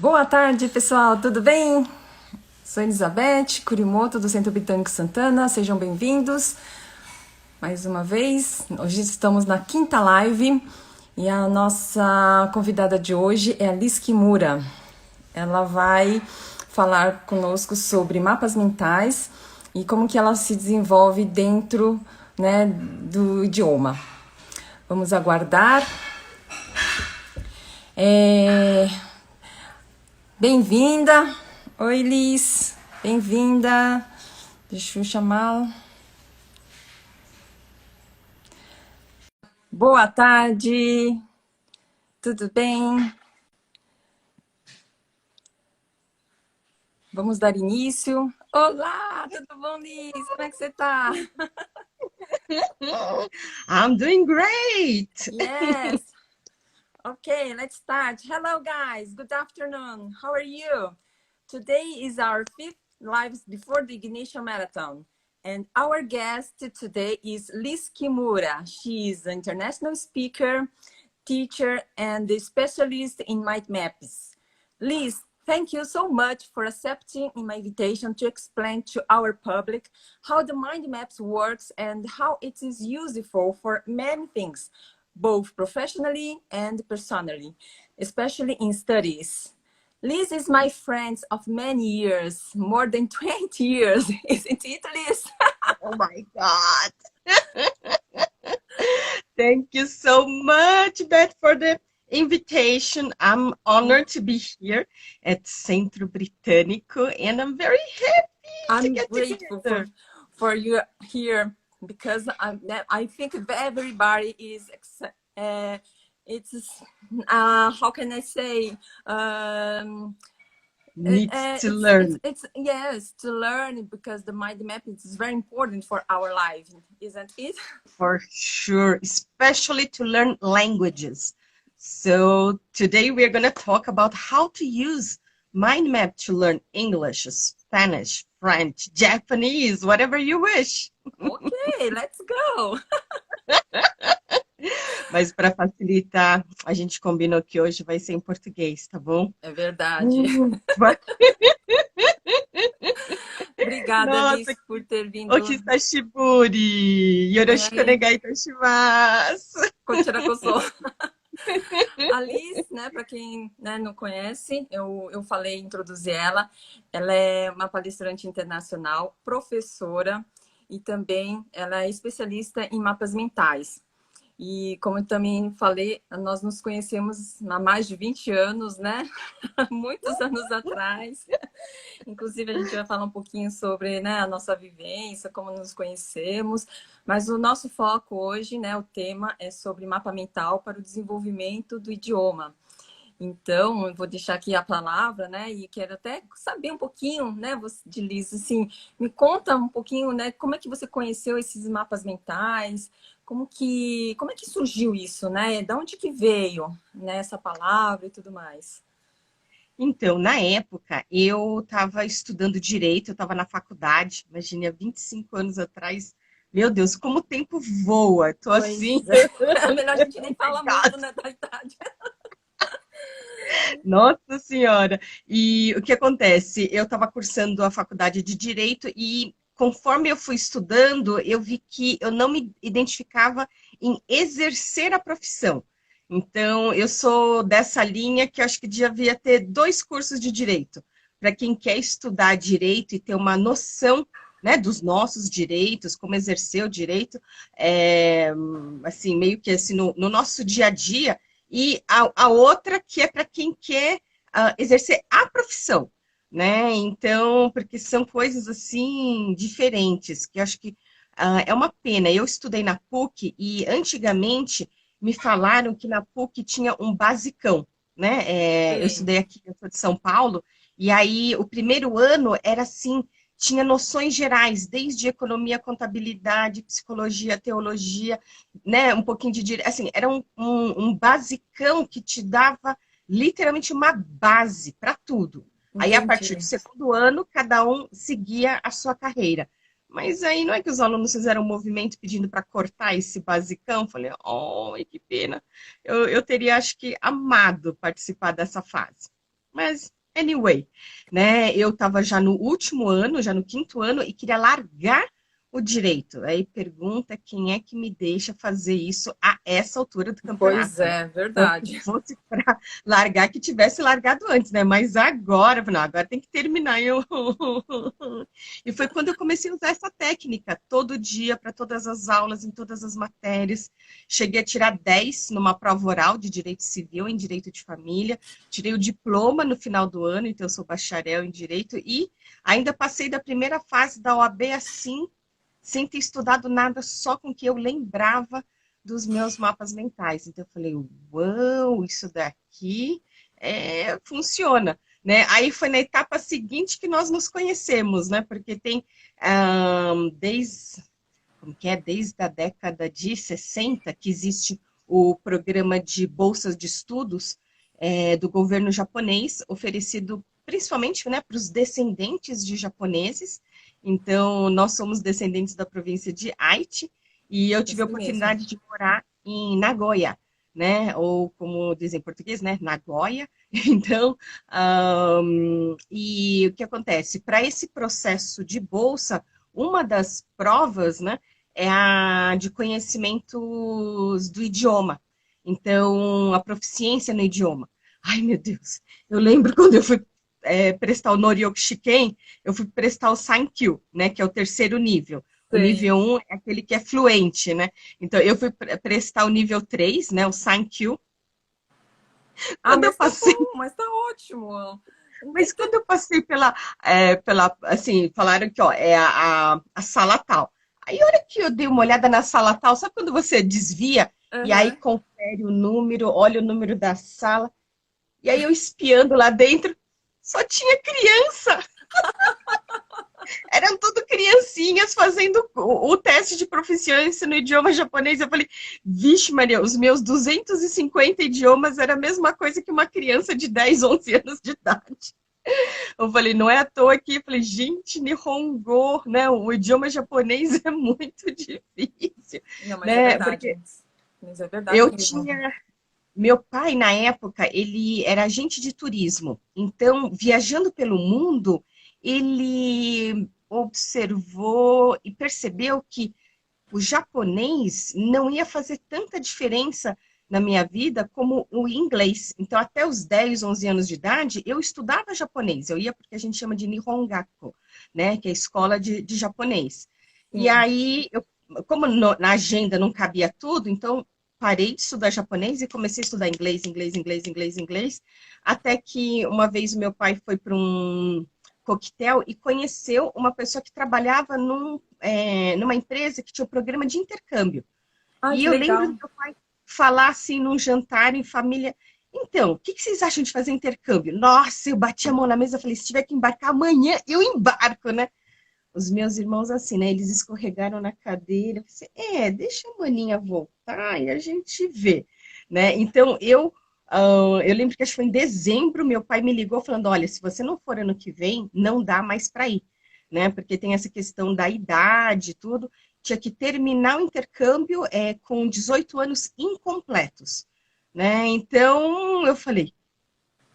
Boa tarde, pessoal, tudo bem? Sou Elizabeth Kurimoto, do Centro Britânico Santana, sejam bem-vindos mais uma vez. Hoje estamos na quinta live e a nossa convidada de hoje é a Liz Kimura. Ela vai falar conosco sobre mapas mentais e como que ela se desenvolve dentro, né, do idioma. Vamos aguardar. Bem-vinda! Oi, Liz! Bem-vinda! Deixa eu chamá-la. Boa tarde! Tudo bem? Vamos dar início. Olá! Tudo bom, Liz? Como é que você tá? I'm doing great. Yes! Okay, let's start. Hello, guys. Good afternoon. How are you? Today is our fifth live before the Ignition Marathon. And our guest today is Liz Kimura. She is an international speaker, teacher, and a specialist in mind maps. Liz, thank you so much for accepting my invitation to explain to our public how the mind maps works and how it is useful for many things, both professionally and personally, especially in studies. Liz is my friend of many years, more than 20 years, isn't it, Liz? Oh my God. Thank you so much, Beth, for the invitation. I'm honored to be here at Centro Britânico, and I'm very happy to I'm get grateful together. for you here because I think everybody is it's how can I say Needs to learn, it's yes, to learn, because the mind map is very important for our life, isn't it? for sure, especially to learn languages. So today we're going to talk about how to use mind map to learn English, Spanish, French, Japanese, whatever you wish. Okay, let's go. Mas para facilitar, a gente combinou que hoje vai ser em português, tá bom? É verdade. Uh, Obrigada, Nossa, Liz, por ter o vindo. que está shiburi? Yoroshiku É, onegai itashimasu. Kochira koso. A Liz, né, para quem, né, não conhece, eu falei, introduzi ela. Ela é uma palestrante internacional, professora e também ela é especialista em mapas mentais. E como eu também falei, nós nos conhecemos há mais de 20 anos, né? Muitos anos atrás. Inclusive, a gente vai falar um pouquinho sobre, né, a nossa vivência, como nos conhecemos. Mas o nosso foco hoje, né, o tema é sobre mapa mental para o desenvolvimento do idioma. Então, eu vou deixar aqui a palavra, né? E quero até saber um pouquinho, né, de Liz, assim, me conta um pouquinho, né, como é que você conheceu esses mapas mentais? Como é que surgiu isso, né? De onde que veio, né, essa palavra e tudo mais? Então, na época, eu estava estudando direito, eu estava na faculdade, imagine, há 25 anos atrás. Meu Deus, como o tempo voa. Tô assim, Pois é. É melhor a gente oh nem my falar muito, God. né, da idade. Nossa Senhora! E o que acontece? Eu estava cursando a faculdade de Direito e conforme eu fui estudando, eu vi que eu não me identificava em exercer a profissão. Então, eu sou dessa linha que eu acho que devia ter dois cursos de direito. Para quem quer estudar direito e ter uma noção, né, dos nossos direitos, como exercer o direito, assim, meio que assim, no nosso dia a dia, e a outra que é para quem quer exercer a profissão, né? Então, porque são coisas assim diferentes, que eu acho que é uma pena. Eu estudei na PUC e antigamente me falaram que na PUC tinha um basicão, né? Eu Sei. estudei aqui, eu sou de São Paulo, e aí o primeiro ano era assim, tinha noções gerais, desde economia, contabilidade, psicologia, teologia, né, um pouquinho de direito, assim, era um basicão que te dava literalmente uma base para tudo. Aí, a partir do Entendi. segundo ano, cada um seguia a sua carreira. Mas aí não é que os alunos fizeram um movimento pedindo para cortar esse basicão? Falei, oh, que pena. Eu teria, acho que, amado participar dessa fase. Mas, anyway, né? Eu estava já no último ano, já no quinto ano, e queria largar o direito. Aí pergunta quem é que me deixa fazer isso a essa altura do Pois campeonato, né? é, Então, se verdade. fosse para largar, que tivesse largado antes, né? Mas agora, não, agora tem que terminar. E foi quando eu comecei a usar essa técnica, todo dia, para todas as aulas, em todas as matérias. Cheguei a tirar 10 numa prova oral de direito civil, em direito de família. Tirei o diploma no final do ano, então eu sou bacharel em direito. E ainda passei da primeira fase da OAB assim, sem ter estudado nada, só com o que eu lembrava dos meus mapas mentais. Então eu falei, uau, isso daqui funciona. Né? Aí foi na etapa seguinte que nós nos conhecemos, né? Porque tem desde, como que é? Desde a década de 60 que existe o programa de bolsas de estudos do governo japonês, oferecido principalmente, né, para os descendentes de japoneses. Então, nós somos descendentes da província de Aichi, e eu tive a Isso mesmo. oportunidade de morar em Nagoya, né? Ou como dizem em português, né? Nagoya. Então, e o que acontece? Para esse processo de bolsa, uma das provas, né, é a de conhecimentos do idioma. Então, a proficiência no idioma. Ai, meu Deus. Eu lembro quando eu fui prestar o Noryoku Shiken, eu fui prestar o Sankyu, né, que é o terceiro nível. O Sei. nível um é aquele que é fluente, né? Então, eu fui prestar o nível 3, né, o Sankyu. Ah, Quando eu mas tá passei bom, mas tá ótimo. Não tem Mas que... quando eu passei assim, falaram que, ó, é a sala tal. Aí, a hora que eu dei uma olhada na sala tal, sabe quando você desvia e aí Aham. confere o número, olha o número da sala, e aí eu espiando lá dentro, só tinha criança. Eram tudo criancinhas fazendo o teste de proficiência no idioma japonês. Eu falei, vixe, Maria, os meus 250 idiomas era a mesma coisa que uma criança de 10, 11 anos de idade. Eu falei, não é à toa que, eu falei, gente, Nihongo, né? O idioma japonês é muito difícil, Não, mas é né? verdade. Porque Mas é verdade eu mesmo. tinha, meu pai na época, ele era agente de turismo. Então, viajando pelo mundo, ele observou e percebeu que o japonês não ia fazer tanta diferença na minha vida como o inglês. Então, até os 10, 11 anos de idade, eu estudava japonês. Eu ia porque a gente chama de Nihongaku, né? Que é a escola de japonês. E Sim. aí, como na agenda não cabia tudo, então parei de estudar japonês e comecei a estudar inglês, inglês, inglês, inglês, inglês, até que uma vez o meu pai foi para um coquetel e conheceu uma pessoa que trabalhava numa empresa que tinha um programa de intercâmbio. Ai, E que eu lembro legal. do meu pai falar assim num jantar em família. Então, o que vocês acham de fazer intercâmbio? Nossa, eu bati a mão na mesa e falei, se tiver que embarcar amanhã, eu embarco, né? Os meus irmãos assim, né? Eles escorregaram na cadeira. Eu falei, deixa a maninha voltar e a gente vê, né? Então, eu lembro que acho que foi em dezembro, meu pai me ligou falando, olha, se você não for ano que vem, não dá mais para ir, né? Porque tem essa questão da idade e tudo. Tinha que terminar o intercâmbio com 18 anos incompletos, né? Então, eu falei,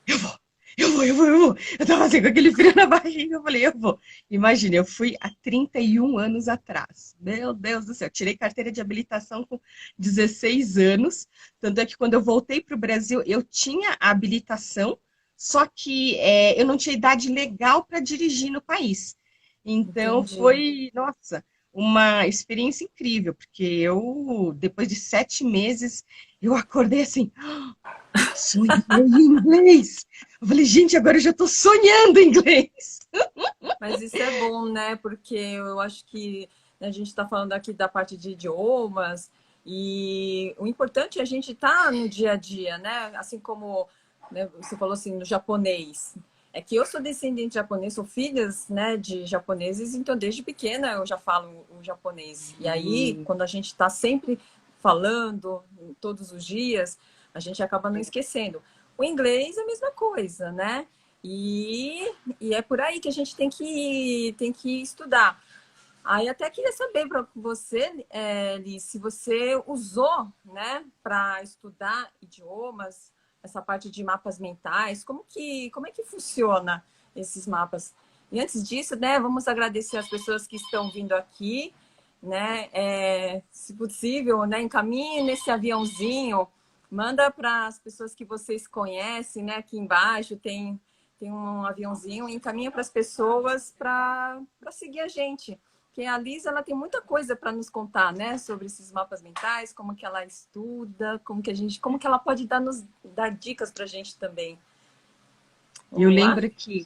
eu vou, eu vou. Eu tava assim com aquele frio na barriga, eu falei, eu vou. Imagina, eu fui há 31 anos atrás. Meu Deus do céu, tirei carteira de habilitação com 16 anos. Tanto é que quando eu voltei para o Brasil, eu tinha a habilitação, só que eu não tinha idade legal para dirigir no país. Então Entendi. foi, nossa, uma experiência incrível, porque eu, depois de 7 meses, eu acordei assim, sonhei em inglês. Eu falei, gente, agora eu já estou sonhando em inglês. Mas isso é bom, né? Porque eu acho que a gente está falando aqui da parte de idiomas e o importante é a gente estar no dia a dia, né? Assim como, né, você falou assim, no japonês. É que eu sou descendente de japonês, sou filhas, né, de japoneses, então desde pequena eu já falo o japonês. E aí, quando a gente está sempre falando todos os dias, a gente acaba não esquecendo. O inglês é a mesma coisa, né? E, e é por aí que a gente tem que estudar. Aí até queria saber para você, Liz, se você usou, né, para estudar idiomas, essa parte de mapas mentais, como é que funciona esses mapas? E antes disso, né, vamos agradecer as pessoas que estão vindo aqui, né? Se possível, né, encaminhe nesse aviãozinho, manda para as pessoas que vocês conhecem, né? Aqui embaixo tem um aviãozinho, encaminha para as pessoas para seguir a gente. Porque a Liz, ela tem muita coisa para nos contar, né? Sobre esses mapas mentais, como que ela estuda, como que ela pode dar dicas para a gente também. Eu Vamos lá? lembro que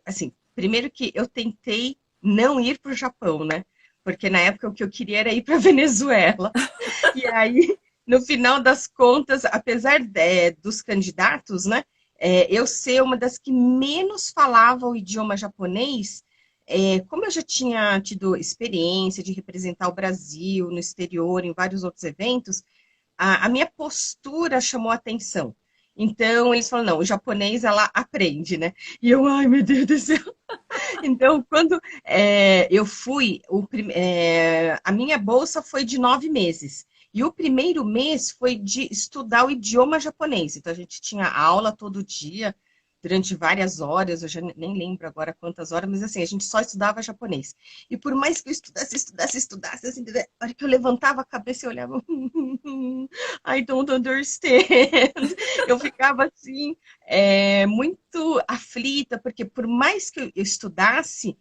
assim, primeiro que eu tentei não ir para o Japão, né? Porque na época o que eu queria era ir para Venezuela. E aí, no final das contas, apesar dos candidatos, né, eu ser uma das que menos falava o idioma japonês, como eu já tinha tido experiência de representar o Brasil no exterior, em vários outros eventos, a minha postura chamou atenção. Então, eles falam, não, o japonês, ela aprende, né? E eu, ai, meu Deus do céu. Então, quando eu fui, a minha bolsa foi de 9 meses. E o primeiro mês foi de estudar o idioma japonês. Então, a gente tinha aula todo dia, durante várias horas, eu já nem lembro agora quantas horas, mas assim, a gente só estudava japonês. E por mais que eu estudasse, assim, a hora que eu levantava a cabeça, eu olhava, I don't understand. Eu ficava assim, muito aflita, porque por mais que eu estudasse,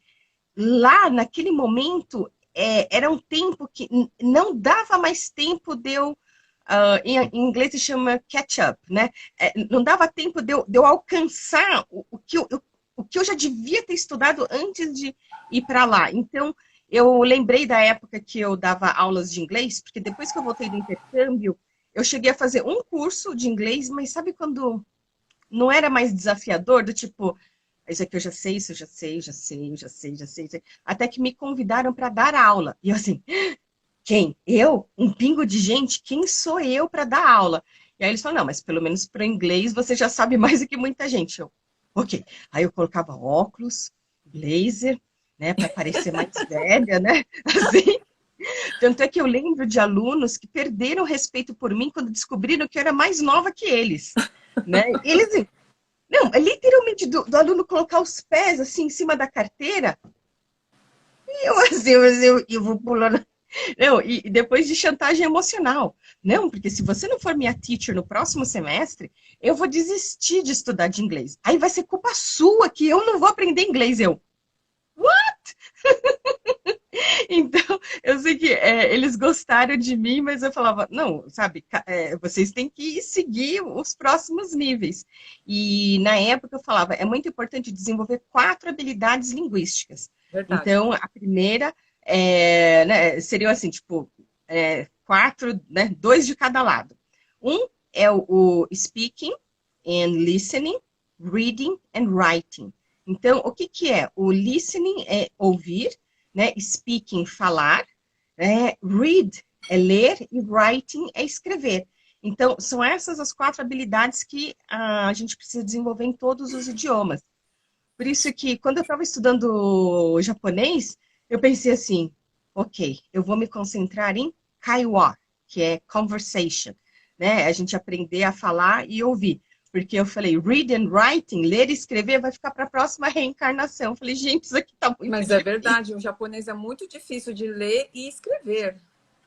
lá naquele momento era um tempo que não dava mais tempo de eu, em inglês se chama catch up, né? Não dava tempo de eu alcançar o que eu já devia ter estudado antes de ir para lá. Então, eu lembrei da época que eu dava aulas de inglês, porque depois que eu voltei do intercâmbio, eu cheguei a fazer um curso de inglês, mas sabe quando não era mais desafiador, do tipo, isso aqui eu já sei, isso eu já sei, já sei, já sei, já sei, já sei. Até que me convidaram para dar aula. E eu assim, quem? Eu? Um pingo de gente? Quem sou eu para dar aula? E aí eles falaram, não, mas pelo menos para inglês você já sabe mais do que muita gente. Eu, ok. Aí eu colocava óculos, blazer, né, para parecer mais velha, né? Assim. Tanto é que eu lembro de alunos que perderam respeito por mim quando descobriram que eu era mais nova que eles, né? Eles, não, é literalmente do aluno colocar os pés assim em cima da carteira. E eu assim, eu vou pulando. Não, e depois de chantagem emocional. Não, porque se você não for minha teacher no próximo semestre, eu vou desistir de estudar de inglês. Aí vai ser culpa sua que eu não vou aprender inglês. Eu, então, eu sei que eles gostaram de mim, mas eu falava, não, sabe, vocês têm que seguir os próximos níveis. E na época eu falava, é muito importante desenvolver 4 habilidades linguísticas. Verdade. Então, a primeira né, seriam assim, tipo, 4, né, 2 de cada lado. Um é o speaking and listening, reading and writing. Então, o que que é? O listening é ouvir, né? Speaking, falar, read é ler e writing é escrever. Então, são essas as 4 habilidades que a gente precisa desenvolver em todos os idiomas. Por isso que, quando eu estava estudando japonês, eu pensei assim, ok, eu vou me concentrar em kaiwa, que é conversation, né? A gente aprender a falar e ouvir. Porque eu falei, read and writing, ler e escrever, vai ficar para a próxima reencarnação. Eu falei, gente, isso aqui tá muito Mas é difícil. verdade, o japonês é muito difícil de ler e escrever,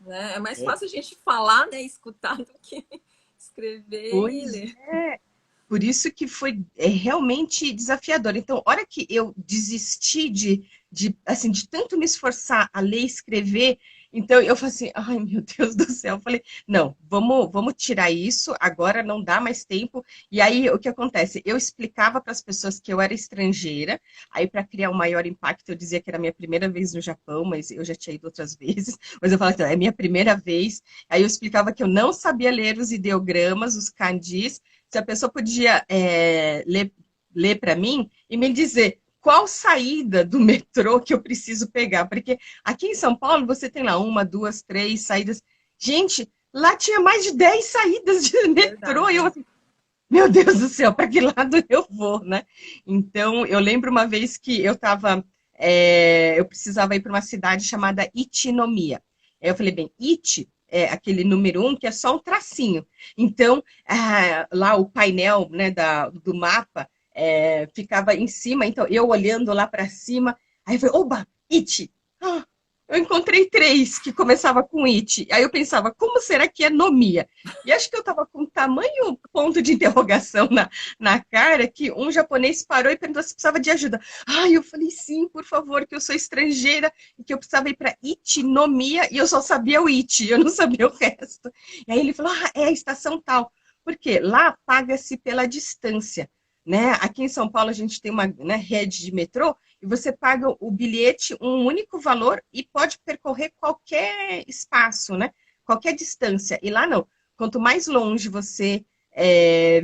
né? É mais fácil a gente falar, né, escutar do que escrever e Pois ler. é. Por isso que foi realmente desafiador. Então, a hora que eu desisti assim, de tanto me esforçar a ler e escrever, então eu falei assim, ai meu Deus do céu, eu falei, não, vamos tirar isso, agora não dá mais tempo. E aí o que acontece? Eu explicava para as pessoas que eu era estrangeira, aí para criar um maior impacto, eu dizia que era a minha primeira vez no Japão, mas eu já tinha ido outras vezes, mas eu falava, então, é minha primeira vez. Aí eu explicava que eu não sabia ler os ideogramas, os kanjis, se a pessoa podia ler para mim e me dizer qual saída do metrô que eu preciso pegar. Porque aqui em São Paulo você tem lá 1, 2, 3 saídas. Gente, lá tinha mais de 10 saídas de metrô. E eu Verdade. assim, meu Deus do céu, para que lado eu vou, né? Então, eu lembro uma vez que eu precisava ir para uma cidade chamada Ichinomiya. Aí eu falei, bem, Ichi aquele número 1, que é só um tracinho. Então, lá o painel, né, do mapa ficava em cima, então eu olhando lá para cima, aí eu falei, oba, it! Ah, eu encontrei 3 que começava com it. Aí eu pensava, como será que é nomia? E acho que eu estava com tamanho ponto de interrogação na cara que um japonês parou e perguntou se precisava de ajuda. Eu falei, sim, por favor, que eu sou estrangeira e que eu precisava ir para Itinomia e eu só sabia o Iti, eu não sabia o resto. E aí ele falou, é a estação tal. Porque lá paga-se pela distância, né? Aqui em São Paulo a gente tem uma, né, rede de metrô e você paga o bilhete um único valor e pode percorrer qualquer espaço, né? Qualquer distância. E lá não. Quanto mais longe você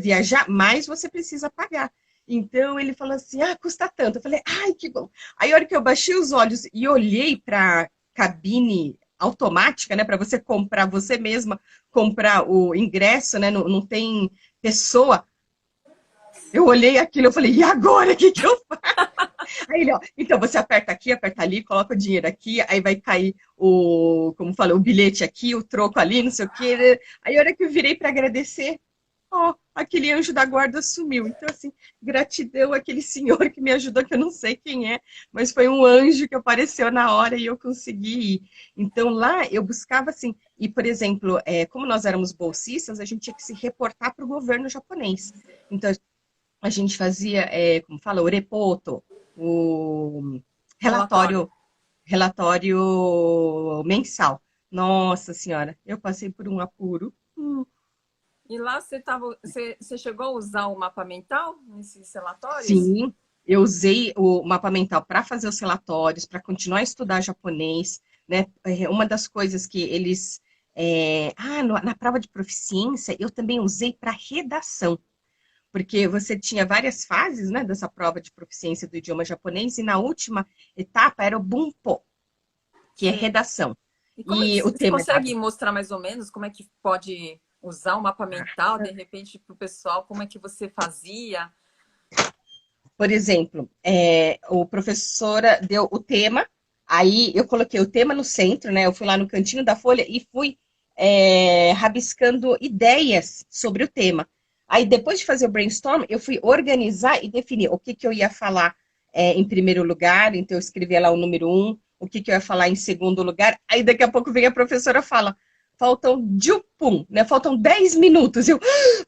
viajar, mais você precisa pagar. Então ele falou assim, custa tanto. Eu falei, ai, que bom. Aí a hora que eu baixei os olhos e olhei para a cabine automática, né, para você comprar, você mesma comprar o ingresso, né, não tem pessoa. Eu olhei aquilo, eu falei, e agora, o que eu faço? Aí ele, ó, então você aperta aqui, aperta ali, coloca o dinheiro aqui, aí vai cair como falou, o bilhete aqui, o troco ali, não sei o quê. Aí a hora que eu virei para agradecer, aquele anjo da guarda sumiu. Então, assim, gratidão àquele senhor que me ajudou, que eu não sei quem é, mas foi um anjo que apareceu na hora e eu consegui ir. Então, lá eu buscava, assim, e, por exemplo, como nós éramos bolsistas, a gente tinha que se reportar para o governo japonês. Então, a gente fazia, como fala, o repoto, o Relatório. relatório, relatório mensal. Nossa Senhora, eu passei por um apuro. E lá você chegou a usar o mapa mental nesses relatórios? Sim, eu usei o mapa mental para fazer os relatórios, para continuar a estudar japonês, né? Uma das coisas que eles. Na prova de proficiência, eu também usei para redação, porque você tinha várias fases, né, dessa prova de proficiência do idioma japonês, e na última etapa era o Bunpo, que é Sim. redação. E como E o você tema era. consegue mostrar mais ou menos como é que pode usar o mapa mental, de repente, para o pessoal, como é que você fazia? Por exemplo, o professora deu o tema, aí eu coloquei o tema no centro, né? Eu fui lá no cantinho da folha e fui rabiscando ideias sobre o tema. Aí, depois de fazer o brainstorm, eu fui organizar e definir o que eu ia falar em primeiro lugar. Então, eu escrevi lá o número 1, o que eu ia falar em segundo lugar. Aí, daqui a pouco, vem a professora e fala, faltam Jupum, né? Faltam 10 minutos.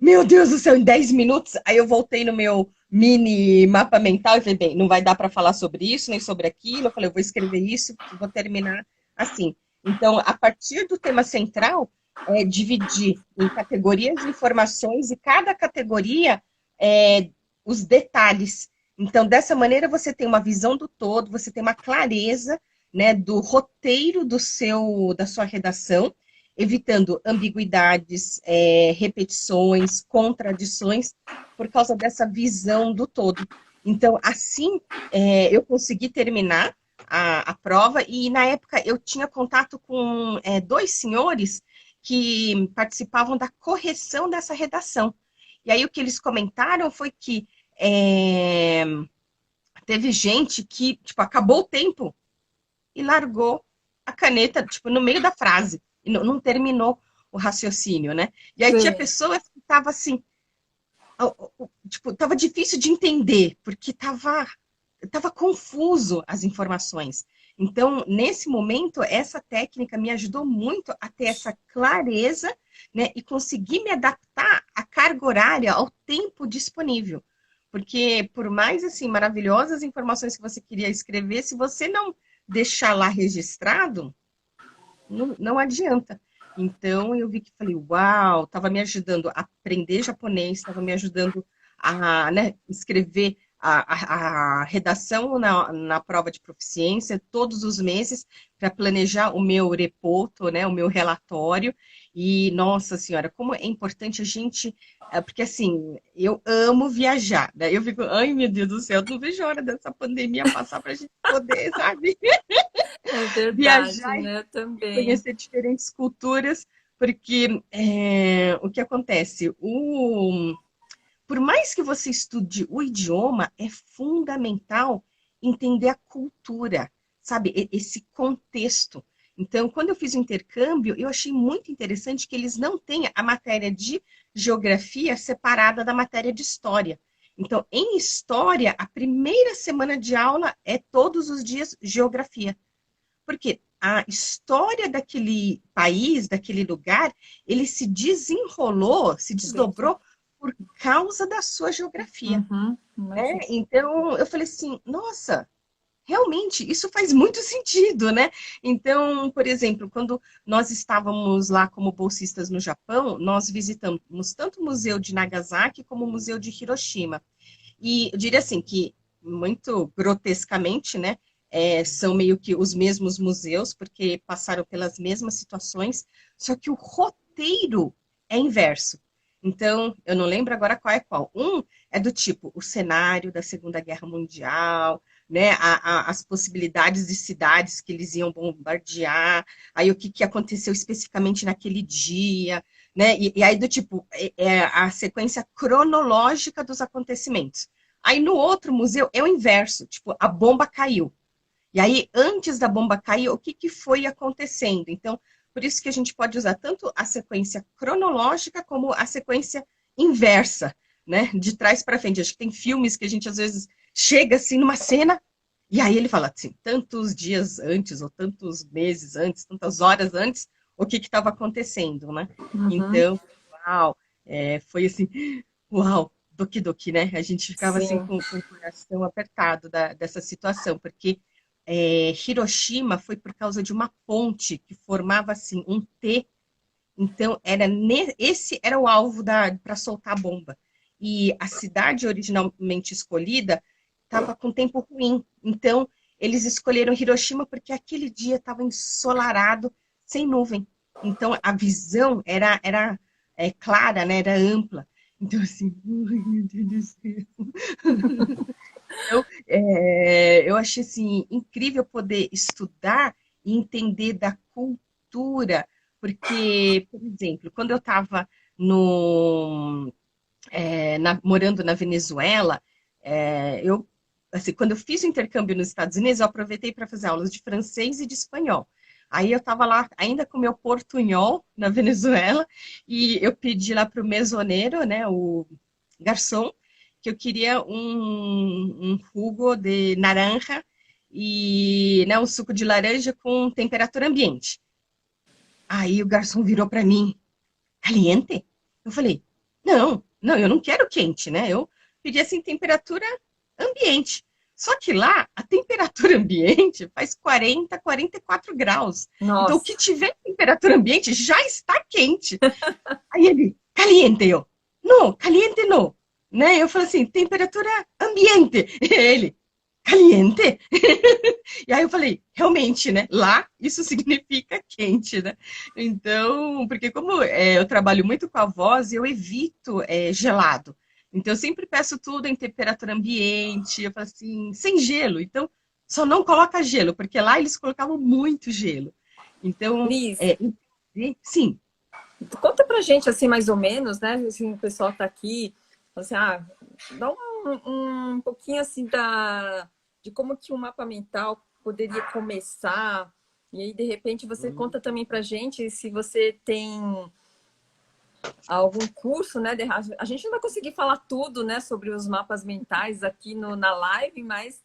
Meu Deus do céu, em 10 minutos? Aí eu voltei no meu mini mapa mental e falei, bem, não vai dar para falar sobre isso, nem sobre aquilo. Eu falei, eu vou escrever isso, vou terminar assim. Então, a partir do tema central, dividir em categorias de informações e cada categoria os detalhes. Então, dessa maneira, você tem uma visão do todo, você tem uma clareza, né, do roteiro da sua redação, evitando ambiguidades, repetições, contradições, por causa dessa visão do todo. Então, assim, eu consegui terminar a prova, e na época eu tinha contato com 2 senhores que participavam da correção dessa redação. E aí o que eles comentaram foi que teve gente que, tipo, acabou o tempo e largou a caneta, tipo, no meio da frase, e não terminou o raciocínio, né? E aí tinha Sim. pessoas que estavam assim, tipo, tava difícil de entender, porque tava confuso as informações. Então, nesse momento, essa técnica me ajudou muito a ter essa clareza, né, e conseguir me adaptar à carga horária, ao tempo disponível. Porque, por mais, assim, maravilhosas informações que você queria escrever, se você não deixar lá registrado, não adianta. Então, eu vi que falei, uau, estava me ajudando a aprender japonês, estava me ajudando a, né, escrever a redação na prova de proficiência todos os meses para planejar o meu repoto, né, o meu relatório. E, nossa senhora, como é importante a gente... Porque, assim, eu amo viajar, né? Eu fico, ai, meu Deus do céu, não vejo a hora dessa pandemia passar para a gente poder, sabe? É verdade, Viajar né? e Também. conhecer diferentes culturas, porque o que acontece? Por mais que você estude o idioma, é fundamental entender a cultura, sabe? Esse contexto. Então, quando eu fiz o intercâmbio, eu achei muito interessante que eles não têm a matéria de geografia separada da matéria de história. Então, em história, a primeira semana de aula é todos os dias geografia. Porque a história daquele país, daquele lugar, ele se desenrolou, se Dentro. desdobrou por causa da sua geografia, Uhum, né? imagino. Então, eu falei assim, nossa, realmente, isso faz muito sentido, né? Então, por exemplo, quando nós estávamos lá como bolsistas no Japão, nós visitamos tanto o Museu de Nagasaki como o Museu de Hiroshima. E eu diria assim que, muito grotescamente, né, são meio que os mesmos museus, porque passaram pelas mesmas situações, só que o roteiro é inverso. Então, eu não lembro agora qual é qual. Um é do tipo, o cenário da Segunda Guerra Mundial, né, as possibilidades de cidades que eles iam bombardear, aí o que, que aconteceu especificamente naquele dia, né, e aí do tipo, a sequência cronológica dos acontecimentos. Aí no outro museu é o inverso, tipo, a bomba caiu. E aí, antes da bomba cair, o que, que foi acontecendo? Então, por isso que a gente pode usar tanto a sequência cronológica como a sequência inversa, né? De trás para frente. Acho que tem filmes que a gente às vezes chega assim numa cena e aí ele fala assim, tantos dias antes, ou tantos meses antes, tantas horas antes, o que estava acontecendo, né? Uhum, Então, uau, foi assim, uau, doki doki, né? A gente ficava assim sim. com o coração apertado dessa situação, porque Hiroshima foi por causa de uma ponte que formava assim um T. Então esse era o alvo para soltar a bomba. E a cidade originalmente escolhida estava com tempo ruim. Então eles escolheram Hiroshima porque aquele dia estava ensolarado, sem nuvem. Então a visão era clara, né? Era ampla. Então assim, ai, meu Deus do céu. Então, eu achei assim, incrível poder estudar e entender da cultura, porque, por exemplo, quando eu estava no, morando na Venezuela, eu, assim, quando eu fiz o intercâmbio nos Estados Unidos, eu aproveitei para fazer aulas de francês e de espanhol. Aí eu estava lá ainda com meu portunhol na Venezuela e eu pedi lá para o mesoneiro, né, o garçom, que eu queria um jugo de naranja e né, um suco de laranja com temperatura ambiente. Aí o garçom virou para mim, caliente? Eu falei, não, não, eu não quero quente, né? Eu pedi assim temperatura ambiente. Só que lá, a temperatura ambiente faz 40, 44 graus. Então, o Nossa. que tiver temperatura ambiente já está quente. Aí ele, caliente, eu. Não, caliente não. Né? Eu falei assim, temperatura ambiente. Ele, caliente? E aí eu falei, realmente, né? Lá isso significa quente, né? Então, porque como eu trabalho muito com a voz, eu evito gelado. Então, eu sempre peço tudo em temperatura ambiente. Eu falo assim, sem gelo. Então, só não coloca gelo, porque lá eles colocavam muito gelo. Então, Liz, sim, conta pra gente, assim, mais ou menos, né? Assim, o pessoal tá aqui, assim, dá um pouquinho, assim, de como que o mapa mental poderia começar. E aí, de repente, você conta também pra gente se você tem algum curso, né? A gente não vai conseguir falar tudo, né, sobre os mapas mentais aqui na live, mas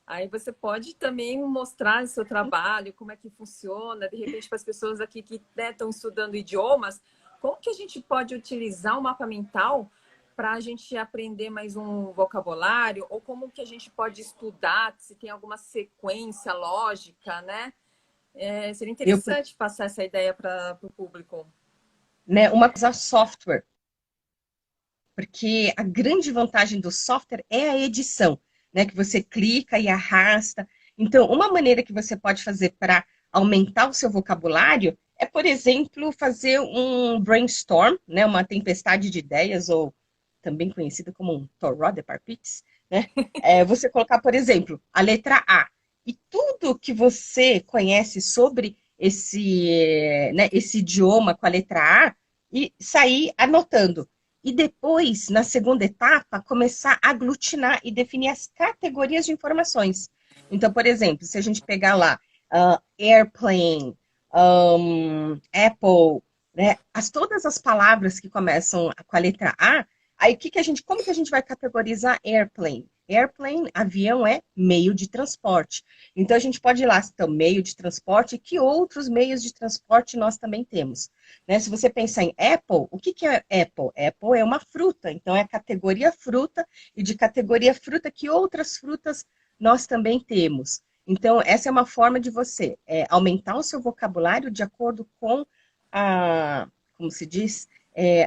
aí você pode também mostrar o seu trabalho, como é que funciona, de repente para as pessoas aqui que estão estudando idiomas, como que a gente pode utilizar o mapa mental para a gente aprender mais um vocabulário, ou como que a gente pode estudar, se tem alguma sequência lógica, né? Seria eu, interessante passar essa ideia para o público. né, uma coisa software, porque a grande vantagem do software é a edição, né? Que você clica e arrasta. Então, uma maneira que você pode fazer para aumentar o seu vocabulário é, por exemplo, fazer um brainstorm, né? Uma tempestade de ideias, ou também conhecida como um toró de parpites, né? Você colocar, por exemplo, a letra A. E tudo que você conhece sobre esse idioma com a letra A, e sair anotando. E depois, na segunda etapa, começar a aglutinar e definir as categorias de informações. Então, por exemplo, se a gente pegar lá, airplane, Apple, né? Todas as palavras que começam com a letra A, aí como que a gente vai categorizar airplane? Airplane, avião, é meio de transporte. Então a gente pode ir lá, então, meio de transporte, que outros meios de transporte nós também temos? Né? Se você pensar em Apple, o que que é Apple? Apple é uma fruta, então é a categoria fruta, e de categoria fruta, que outras frutas nós também temos? Então, essa é uma forma de você aumentar o seu vocabulário de acordo com como se diz,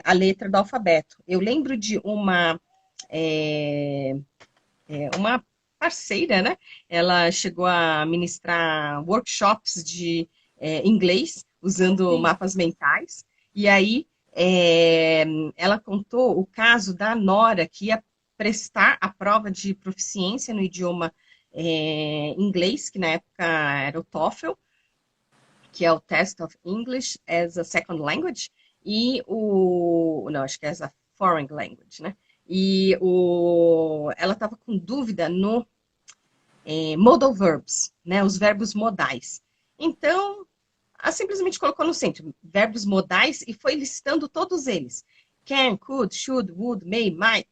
a letra do alfabeto. Eu lembro de é, uma parceira, né? Ela chegou a ministrar workshops de inglês, usando Sim. mapas mentais, e aí ela contou o caso da Nora, que ia prestar a prova de proficiência no idioma inglês, que na época era o TOEFL, que é o Test of English as a Second Language, não, acho que é as a Foreign Language, né? Ela estava com dúvida no modal verbs, né? Os verbos modais. Então, ela simplesmente colocou no centro verbos modais e foi listando todos eles. Can, could, should, would, may, might,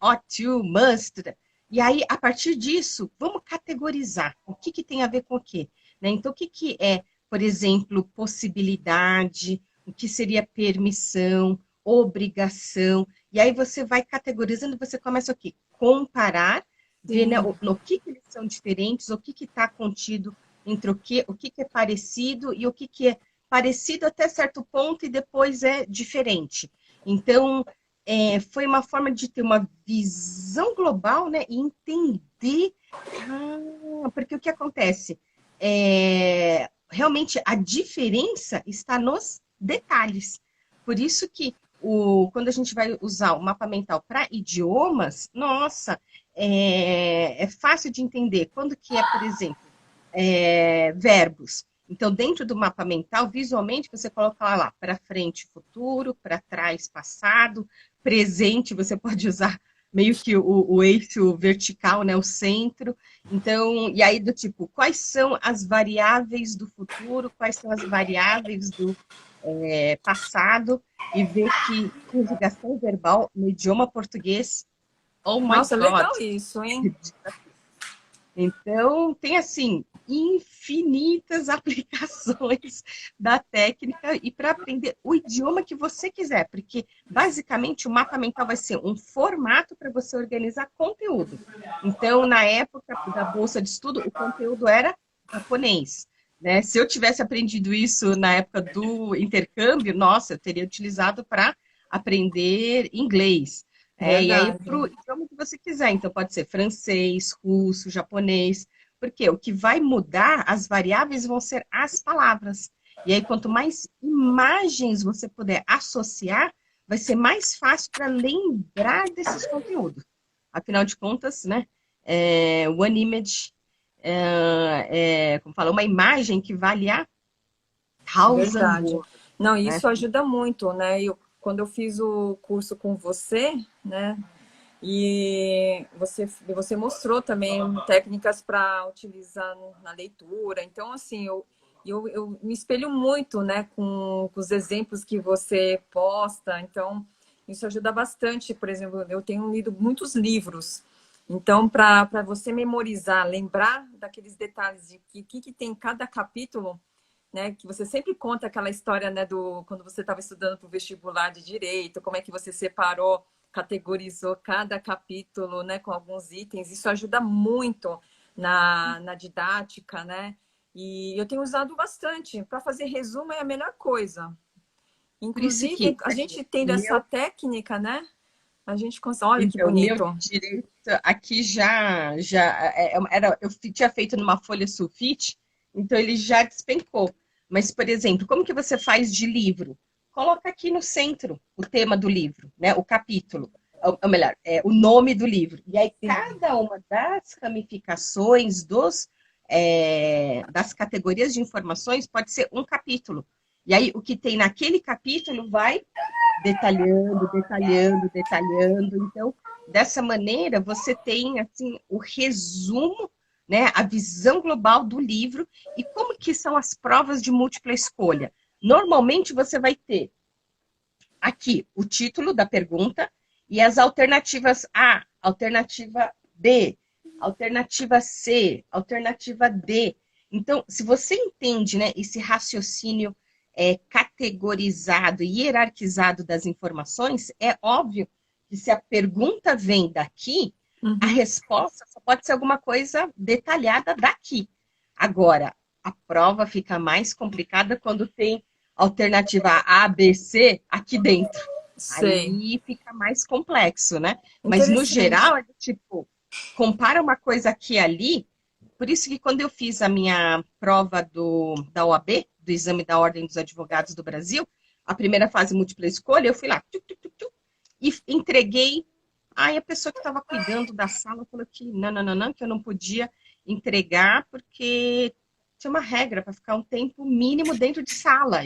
ought to, must. E aí, a partir disso, vamos categorizar o que tem a ver com o quê? Né? Então, o que é, por exemplo, possibilidade, o que seria permissão, obrigação. E aí você vai categorizando, você começa o quê? Comparar, ver, né, Sim. no que eles são diferentes, o que está contido entre o que é parecido e o que é parecido até certo ponto e depois é diferente. Então, foi uma forma de ter uma visão global, né, e entender, porque o que acontece? Realmente, a diferença está nos detalhes. Por isso que quando a gente vai usar o mapa mental para idiomas, nossa, é fácil de entender. Quando que é, por exemplo, verbos. Então, dentro do mapa mental, visualmente, você coloca lá para frente, futuro, para trás, passado, presente, você pode usar meio que o eixo vertical, né, o centro. Então, e aí do tipo, quais são as variáveis do futuro, quais são as variáveis do passado, e ver que conjugação verbal no idioma português, oh my Nossa, God, legal isso, hein? então, tem assim, infinitas aplicações da técnica e para aprender o idioma que você quiser, porque basicamente o mapa mental vai ser um formato para você organizar conteúdo. Então, na época da bolsa de estudo, o conteúdo era japonês. Né? Se eu tivesse aprendido isso na época do intercâmbio, nossa, eu teria utilizado para aprender inglês. E aí, Verdade. para o idioma que você quiser. Então, pode ser francês, russo, japonês. Porque o que vai mudar, as variáveis vão ser as palavras. E aí, quanto mais imagens você puder associar, vai ser mais fácil para lembrar desses conteúdos. Afinal de contas, né? One image, como fala, uma imagem que vale a thousand Verdade. words. Não, Né? isso ajuda muito, né? Quando eu fiz o curso com você, né? E você mostrou também técnicas para utilizar na leitura. Então, assim, eu me espelho muito, né, com os exemplos que você posta. Então, isso ajuda bastante. Por exemplo, eu tenho lido muitos livros. Então, para você memorizar, lembrar daqueles detalhes de que tem em cada capítulo, né, que você sempre conta aquela história, né, do quando você estava estudando para o vestibular de direito, como é que você separou, categorizou cada capítulo, né, com alguns itens. Isso ajuda muito na didática, né? E eu tenho usado bastante. Para fazer resumo é a melhor coisa. Por isso Inclusive, que a gente tendo essa meu técnica, né? A gente consegue. Olha que Então, o meu bonito. direito aqui eu tinha feito numa folha sulfite, então ele já despencou. Mas, por exemplo, como que você faz de livro? Coloca aqui no centro o tema do livro, né? O capítulo, ou melhor, o nome do livro. E aí Sim. cada uma das ramificações das categorias de informações pode ser um capítulo. E aí o que tem naquele capítulo vai detalhando, detalhando, detalhando. Então, dessa maneira, você tem assim o resumo, né, a visão global do livro e como que são as provas de múltipla escolha. Normalmente você vai ter aqui o título da pergunta e as alternativas A, alternativa B, alternativa C, alternativa D. Então, se você entende, né, esse raciocínio categorizado e hierarquizado das informações, é óbvio que se a pergunta vem daqui, a Uhum. resposta só pode ser alguma coisa detalhada daqui. Agora, a prova fica mais complicada quando tem alternativa A, B, C aqui dentro. Sei. Aí fica mais complexo, né? Mas no Interessante. geral, é tipo, compara uma coisa aqui e ali. Por isso que quando eu fiz a minha prova da OAB, do Exame da Ordem dos Advogados do Brasil, a primeira fase múltipla escolha, eu fui lá, e entreguei. Aí a pessoa que estava cuidando da sala falou que não, que eu não podia entregar porque tinha uma regra para ficar um tempo mínimo dentro de sala.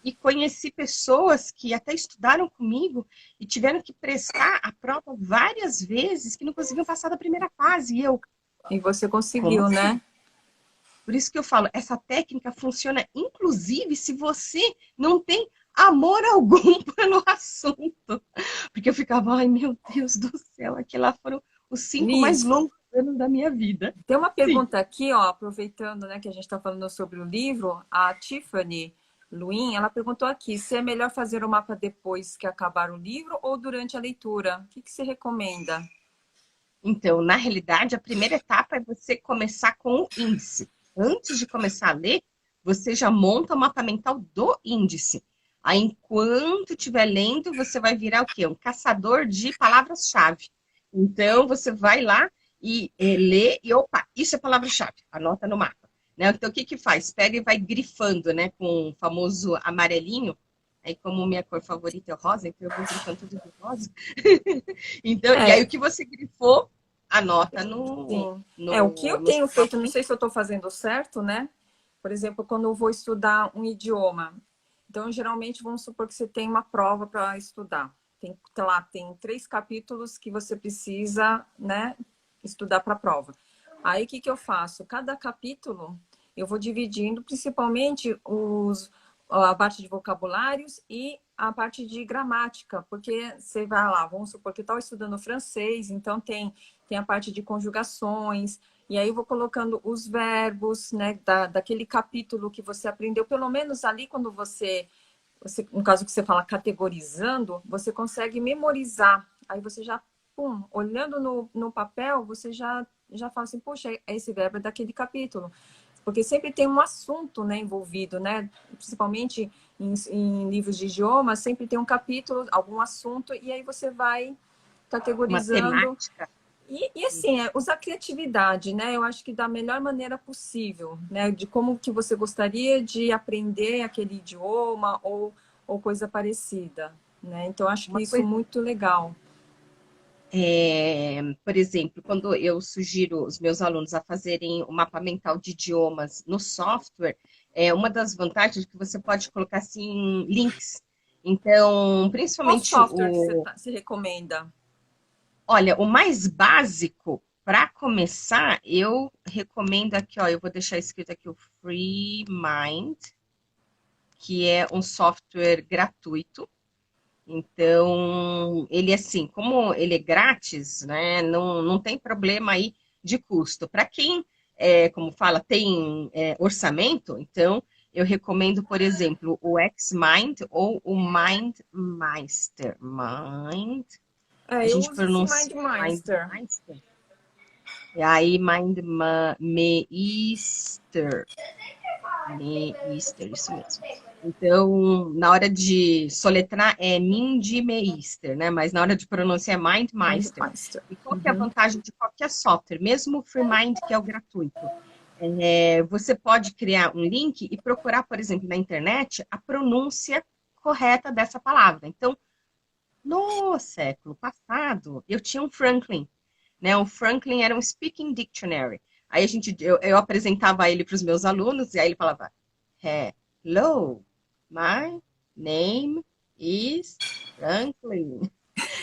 E conheci pessoas que até estudaram comigo e tiveram que prestar a prova várias vezes que não conseguiam passar da primeira fase. E eu, E você como conseguiu, assim? né? Por isso que eu falo, essa técnica funciona inclusive se você não tem amor algum pelo assunto. Porque eu ficava, ai meu Deus do céu, aqui lá foram os 5 mais Liz, longos anos da minha vida. tem uma Sim. pergunta aqui, ó, aproveitando, né, que a gente está falando sobre o livro, a Tiffany Luin, ela perguntou aqui se é melhor fazer o mapa depois que acabar o livro ou durante a leitura. O que que você recomenda? Então, na realidade, a primeira etapa é você começar com o índice. Antes de começar a ler, você já monta o mapa mental do índice. Aí, enquanto estiver lendo, você vai virar o quê? Um caçador de palavras-chave. Então, você vai lá e lê e, opa, isso é palavra-chave. Anota no mapa. Né? Então, o que que faz? Pega e vai grifando, né? Com o famoso amarelinho. Aí, como minha cor favorita é o rosa, então eu vou grifando tudo de rosa. Então, e aí, É, o que você grifou, anota no, sim. É, o que eu no, no tenho seu feito, mapa não sei se eu estou fazendo certo, né? Por exemplo, quando eu vou estudar um idioma. Então, geralmente, vamos supor que você tem uma prova para estudar. Tem, sei lá, tem 3 capítulos que você precisa, né, estudar para a prova. Aí, o que que eu faço? Cada capítulo, eu vou dividindo, principalmente a parte de vocabulários e a parte de gramática, porque você vai lá, vamos supor que eu estava estudando francês, então tem a parte de conjugações, e aí eu vou colocando os verbos, né, daquele capítulo que você aprendeu, pelo menos ali quando você, no caso que você fala categorizando, você consegue memorizar. Aí você já, pum, olhando no papel, você já fala assim, poxa, esse verbo é daquele capítulo. Porque sempre tem um assunto, né, envolvido, né? Principalmente em livros de idioma, sempre tem um capítulo, algum assunto, e aí você vai uma categorizando temática. e assim, usar criatividade, né? Eu acho que da melhor maneira possível, né? De como que você gostaria de aprender aquele idioma ou coisa parecida, né? Então, acho que Uma isso é coisa, muito legal. por exemplo, quando eu sugiro os meus alunos a fazerem o mapa mental de idiomas no software, uma das vantagens é que você pode colocar assim links. Então, Qual principalmente software que você recomenda? olha, o mais básico para começar, eu recomendo aqui, ó, eu vou deixar escrito aqui o Free Mind, que é um software gratuito. Então, ele assim, como ele é grátis, né, não tem problema aí de custo. Para quem, como fala, tem orçamento, então eu recomendo, por exemplo, o Xmind ou o MindMeister. A Eu gente uso esse pronuncia MindMeister. MindMeister. E aí, Meister. Meister, isso mesmo. Então, na hora de soletrar é Mindmeister, né? Mas na hora de pronunciar é MindMeister. MindMeister. E qual que é a Uhum. vantagem de qualquer software, mesmo o FreeMind, que é o gratuito? Você pode criar um link e procurar, por exemplo, na internet, a pronúncia correta dessa palavra. Então, no século passado, eu tinha um Franklin, né? O Franklin era um speaking dictionary. Aí eu apresentava ele para os meus alunos e aí ele falava: Hello, my name is Franklin.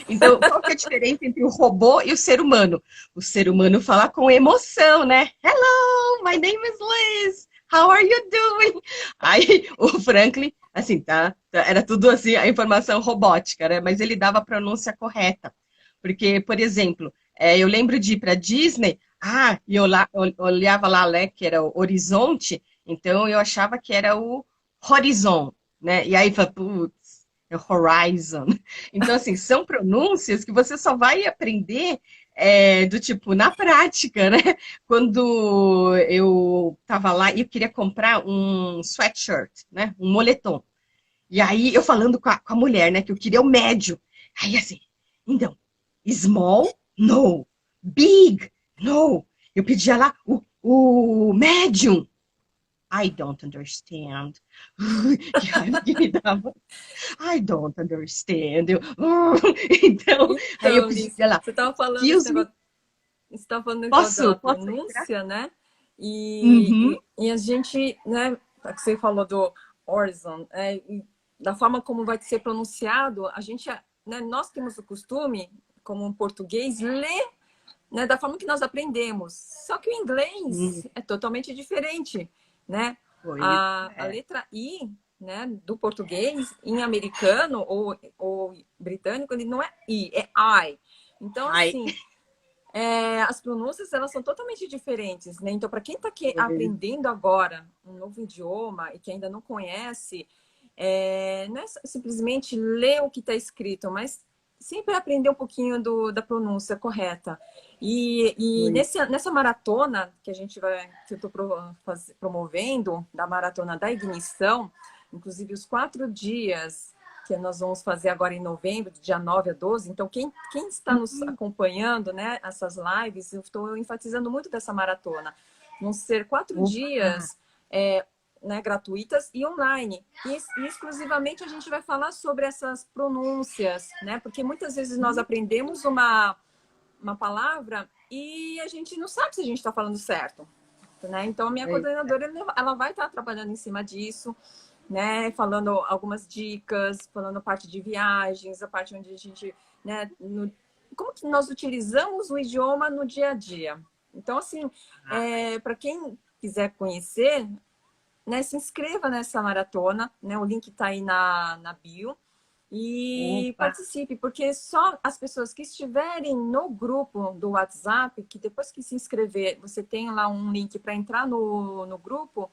Então, qual que é a diferença entre o robô e o ser humano? O ser humano fala com emoção, né? Hello, my name is Liz. How are you doing? Aí o Franklin, assim, era tudo assim, a informação robótica, né? Mas ele dava a pronúncia correta. Porque, por exemplo, eu lembro de ir para Disney, e eu olhava lá, né, que era o horizonte, então eu achava que era o horizon, né? E aí, putz, é horizon. Então, assim, são pronúncias que você só vai aprender do tipo, na prática, né? Quando eu tava lá e eu queria comprar um sweatshirt, né? Um moletom. E aí eu falando com a mulher, né? Que eu queria o médio. Aí assim, então, small, no. Big, no. Eu pedia lá o medium. I don't understand. Que raiva que me dava. I don't understand. Então, aí eu Então, Liz, pedia lá, você estava falando esse excuse me, negócio, você estava falando do negócio da posso entrar? pronúncia, né? Uhum. E a gente, né, que você falou do Horizon, da forma como vai ser pronunciado, a gente, né, nós temos o costume, como um português, ler, né, da forma que nós aprendemos. Só que o Hum, inglês é totalmente diferente, né? pois A é. letra I, né, do português, em americano ou britânico, ele não é I, é I. Então, Ai, assim, as pronúncias elas são totalmente diferentes, né? Então, para quem está pois, aprendendo agora um novo idioma e que ainda não conhece, não é simplesmente ler o que está escrito, mas sempre aprender um pouquinho da pronúncia correta. E pois. nessa maratona que a gente vai, que eu estou promovendo, da maratona da ignição, inclusive os 4 dias que nós vamos fazer agora em novembro, de dia 9 a 12. Então, quem está nos Uhum. acompanhando, né, essas lives, eu estou enfatizando muito dessa maratona. Vão ser 4 dias né, gratuitas e online. E exclusivamente a gente vai falar sobre essas pronúncias, né? Porque muitas vezes nós aprendemos uma palavra e a gente não sabe se a gente está falando certo. Né? Então, a minha Pois. coordenadora ela vai estar trabalhando em cima disso, né? Falando algumas dicas, falando a parte de viagens, a parte onde a gente, né? Como que nós utilizamos o idioma no dia a dia. Então, assim, para quem quiser conhecer, né? Se inscreva nessa maratona, né? O link está aí na bio. E Opa. participe, porque só as pessoas que estiverem no grupo do WhatsApp, que depois que se inscrever, você tem lá um link para entrar no grupo,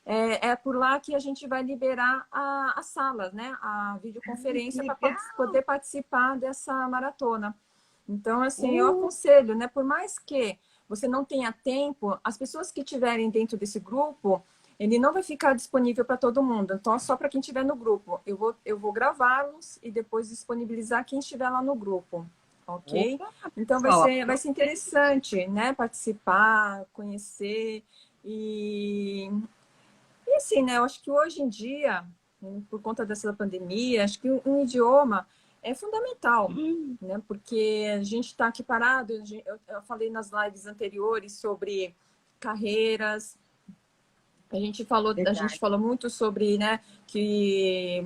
é por lá que a gente vai liberar a sala, né? A Que videoconferência para legal. poder participar dessa maratona. Então, assim, eu Uh, aconselho, né? Por mais que você não tenha tempo, as pessoas que estiverem dentro desse grupo, ele não vai ficar disponível para todo mundo. Então, é só para quem estiver no grupo. Eu vou gravá-los e depois disponibilizar quem estiver lá no grupo. Ok? opa, Então, vai pessoal, ser, vai ser aproveita. interessante, né? Participar, conhecer e assim, né? Eu acho que hoje em dia, por conta dessa pandemia, acho que um idioma é fundamental, Hum, né? Porque a gente está aqui parado. Eu falei nas lives anteriores sobre carreiras. A gente verdade. falou muito sobre, né, que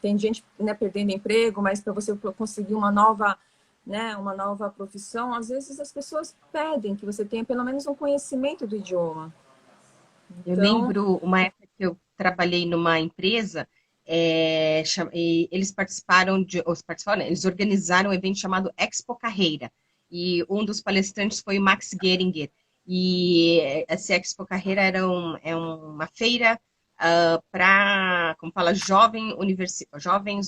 tem gente, né, perdendo emprego, mas para você conseguir uma nova profissão, às vezes as pessoas pedem que você tenha pelo menos um conhecimento do idioma. Eu Então, lembro uma época que eu trabalhei numa empresa, e eles participaram, né, eles organizaram um evento chamado Expo Carreira. E um dos palestrantes foi o Max Geringer. E essa Expo Carreira é uma feira para, como fala, jovens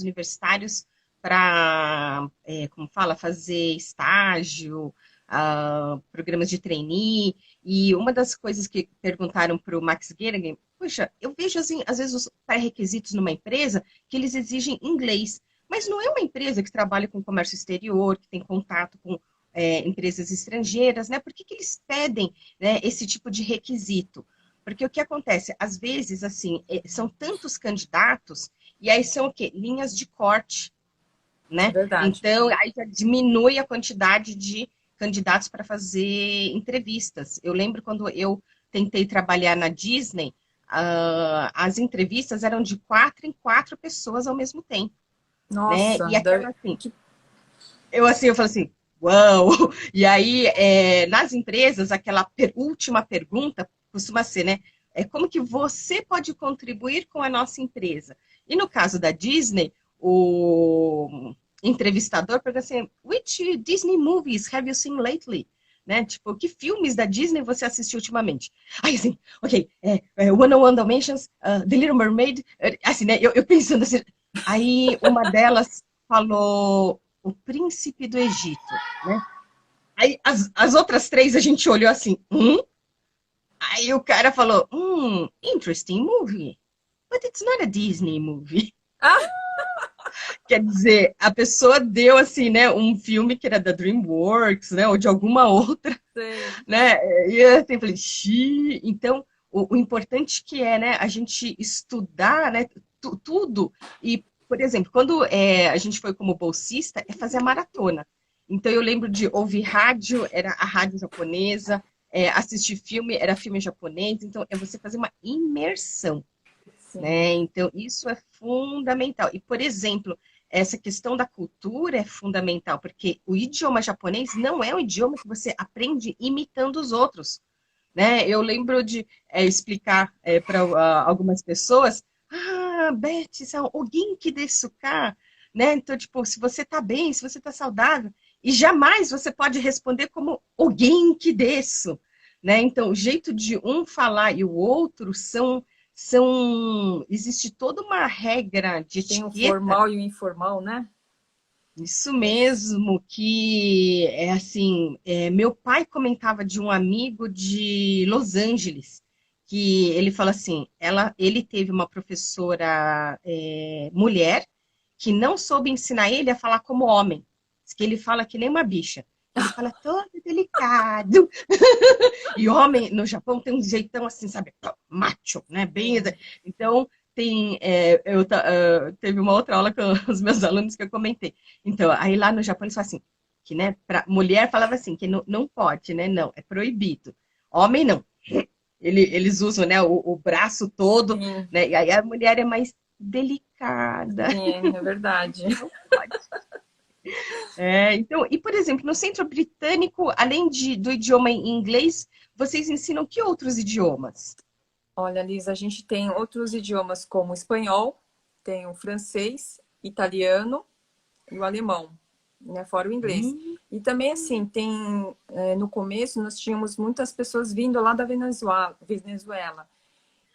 universitários para, como fala, fazer estágio, programas de trainee. E uma das coisas que perguntaram para o Max Gehringer, puxa, eu vejo assim, às vezes os pré-requisitos numa empresa que eles exigem inglês, mas não é uma empresa que trabalha com comércio exterior, que tem contato com empresas estrangeiras, né? Por que eles pedem, né, esse tipo de requisito? Porque o que acontece? Às vezes, assim, são tantos candidatos, e aí são o quê? Linhas de corte, é né? verdade. Então, aí já diminui a quantidade de candidatos para fazer entrevistas. Eu lembro quando eu tentei trabalhar na Disney, as entrevistas eram de 4 em 4 pessoas ao mesmo tempo. né? Nossa, E aquela assim, que... eu falo assim, uau! E aí, nas empresas, aquela última pergunta costuma ser, né? Como que você pode contribuir com a nossa empresa? E no caso da Disney, o entrevistador pergunta assim, which Disney movies have you seen lately? Né? Tipo, que filmes da Disney você assistiu ultimamente? Aí, assim, ok, One on One Dalmatians, The Little Mermaid, assim, né? Eu pensando assim, aí uma delas falou o príncipe do Egito, né? Aí as outras três a gente olhou assim, Aí o cara falou, interesting movie, but it's not a Disney movie. Ah, Quer dizer, a pessoa deu assim, né, um filme que era da DreamWorks, né, ou de alguma outra, sei. né? E eu assim, falei, xiii. Então, o importante que é, né, a gente estudar, né, tudo. E, por exemplo, quando a gente foi como bolsista, é fazer a maratona. Então, eu lembro de ouvir rádio, era a rádio japonesa, assistir filme, era filme japonês. Então, é você fazer uma imersão, Sim. né? Então, isso é fundamental. E, por exemplo, essa questão da cultura é fundamental, porque o idioma japonês não é um idioma que você aprende imitando os outros, né? Eu lembro de explicar para algumas pessoas, Beth, o genki desu ka? Né? Então, tipo, se você tá bem, se você tá saudável, e jamais você pode responder como o genki desu, né? Então, o jeito de um falar e o outro existe toda uma regra de Tem o etiqueta. formal e o informal, né? Isso mesmo, que é assim, meu pai comentava de um amigo de Los Angeles, que ele fala assim, ele teve uma professora mulher que não soube ensinar ele a falar como homem, diz que ele fala que nem uma bicha, ele fala todo delicado, e homem no Japão tem um jeitão assim, sabe, macho, né, bem, Sim. então teve uma outra aula com os meus alunos que eu comentei. Então, aí lá no Japão eles falam assim, que, né, pra mulher falava assim, que não pode, né, não, é proibido. Homem não. Eles usam, né, o braço todo, Sim, né, e aí a mulher é mais delicada, sim, é verdade. não pode. Então, e por exemplo, no Centro Britânico, além do idioma em inglês, vocês ensinam que outros idiomas? Olha, Liz, a gente tem outros idiomas como o espanhol, tem o francês, italiano e o alemão, né? Fora o inglês. Hum, E também, assim, no começo, nós tínhamos muitas pessoas vindo lá da Venezuela.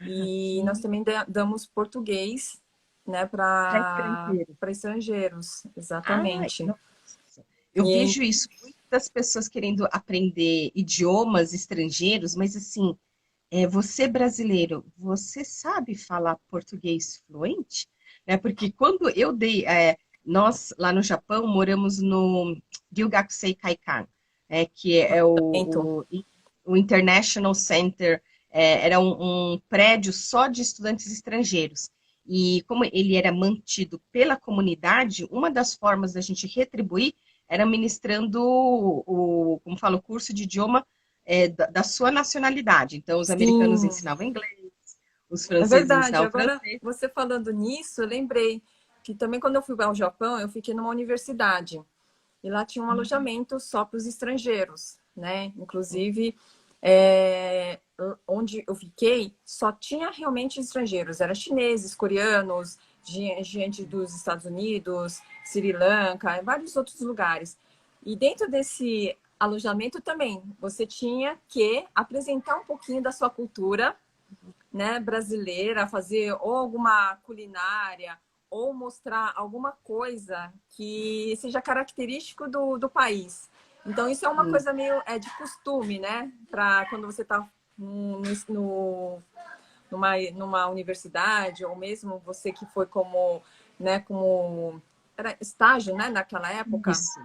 E nós sim, também damos português, né, para para estrangeiro. estrangeiros, Ah, exatamente. nossa. Eu E vejo isso, muitas pessoas querendo aprender idiomas estrangeiros, mas assim, você brasileiro, você sabe falar português fluente? Né? Porque quando eu nós lá no Japão moramos no Ryugakusei Kaikan, que é tento. o International Center, era um prédio só de estudantes estrangeiros. E como ele era mantido pela comunidade, uma das formas da gente retribuir era ministrando como fala, o curso de idioma da sua nacionalidade. Então, os americanos Sim, ensinavam inglês, os é franceses verdade. ensinavam Agora, francês. você falando nisso, eu lembrei que também quando eu fui ao Japão, eu fiquei numa universidade. E lá tinha um alojamento só para os estrangeiros, né? Inclusive, onde eu fiquei, só tinha realmente estrangeiros. Era chineses, coreanos, gente dos Estados Unidos, Sri Lanka, vários outros lugares. E dentro desse alojamento também, você tinha que apresentar um pouquinho da sua cultura, né, brasileira, fazer ou alguma culinária, ou mostrar alguma coisa que seja característico do país. Então, isso é uma coisa meio de costume, né? Para quando você está numa universidade, ou mesmo você que foi como, né, como era estágio, né, naquela época. Isso.